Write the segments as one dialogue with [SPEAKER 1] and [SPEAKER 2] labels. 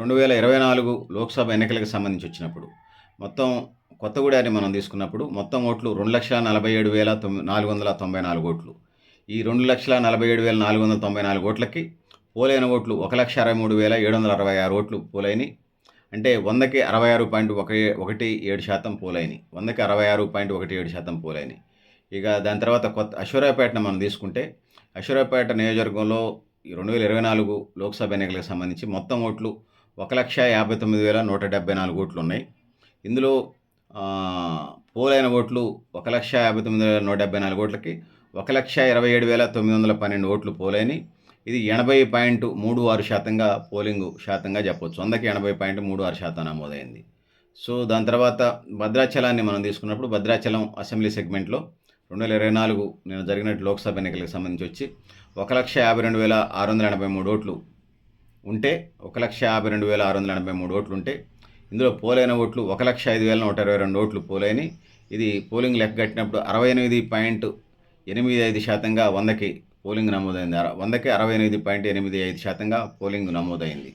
[SPEAKER 1] 2024 లోక్‌సభ ఎన్నికలకు సంబంధించి వచ్చినప్పుడు, మొత్తం కొత్తగూడాన్ని మనం తీసుకున్నప్పుడు మొత్తం ఓట్లు 2,47,494 ఓట్లు. ఈ 2,47,494 ఓట్లకి పోలైన ఓట్లు 1,63,766 ఓట్లు పోలైనయి. అంటే 100కి 66.17% పోలైనయి. 100కి 66.17% పోలైనయి. ఇక దాని తర్వాత అశ్వారావుపేటను మనం తీసుకుంటే, అశ్వారావుపేట నియోజకవర్గంలో ఈ 2024 లోక్‌సభ ఎన్నికలకు సంబంధించి మొత్తం ఓట్లు 1,59,174 ఓట్లున్నాయి. ఇందులో పోలైన ఓట్లు 1,59,174 ఓట్లకి 1,27,912 ఓట్లు పోలైనయి. ఇది 80.36% పోలింగు శాతంగా చెప్పొచ్చు. 100కి 80.36% నమోదైంది. సో, దాని తర్వాత భద్రాచలాన్ని మనం తీసుకున్నప్పుడు భద్రాచలం అసెంబ్లీ సెగ్మెంట్‌లో 2024 నిన్న జరిగినట్టు లోక్‌సభ ఎన్నికలకు సంబంధించి వచ్చి 1,52,683 ఓట్లు ఉంటే 1,52,683 ఓట్లు ఉంటే ఇందులో పోలైన ఓట్లు 1,05,122 ఓట్లు పోలైనయి. ఇది పోలింగ్ లెక్క కట్టినప్పుడు 68.85%గా 100కి పోలింగ్ నమోదైంది. 100కి 68.85%గా పోలింగ్ నమోదైంది.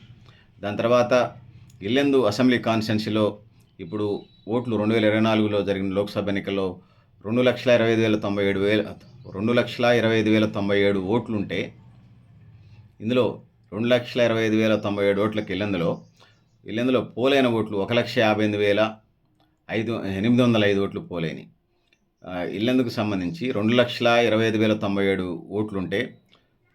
[SPEAKER 1] దాని తర్వాత ఇల్లెందు అసెంబ్లీ కాన్స్టిట్యున్సీలో ఇప్పుడు ఓట్లు 2024లో జరిగిన లోక్‌సభ ఎన్నికల్లో 2,25,097 ఓట్లుంటే ఇందులో 2,25,097 ఓట్లకి ఇల్లెందులో పోలైన ఓట్లు 1,58,805 ఓట్లు పోలైనయి. ఇల్లెందుకు సంబంధించి 2,25,097 ఓట్లుంటే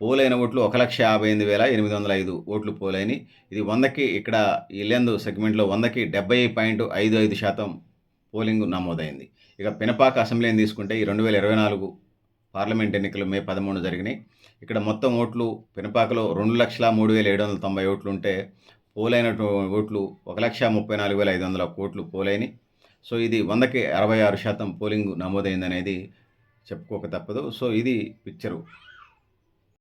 [SPEAKER 1] పోలైన ఓట్లు 1,58,805 ఓట్లు పోలైనయి. ఇది 100కి ఇక్కడ ఇల్లెందు సెగ్మెంట్‌లో 100కి 70.55% పోలింగ్ నమోదైంది. ఇక పినపాక అసెంబ్లీని తీసుకుంటే ఈ 2024 పార్లమెంట్ ఎన్నికలు మే 13 జరిగినాయి. ఇక్కడ మొత్తం ఓట్లు పినపాకలో 2,03,790 ఓట్లుంటే పోలైన ఓట్లు 1,34,500 ఓట్లు పోలైనయి. సో, ఇది 100కి 66% పోలింగ్ నమోదైందనేది చెప్పుకోక తప్పదు. సో, ఇది పిక్చరు.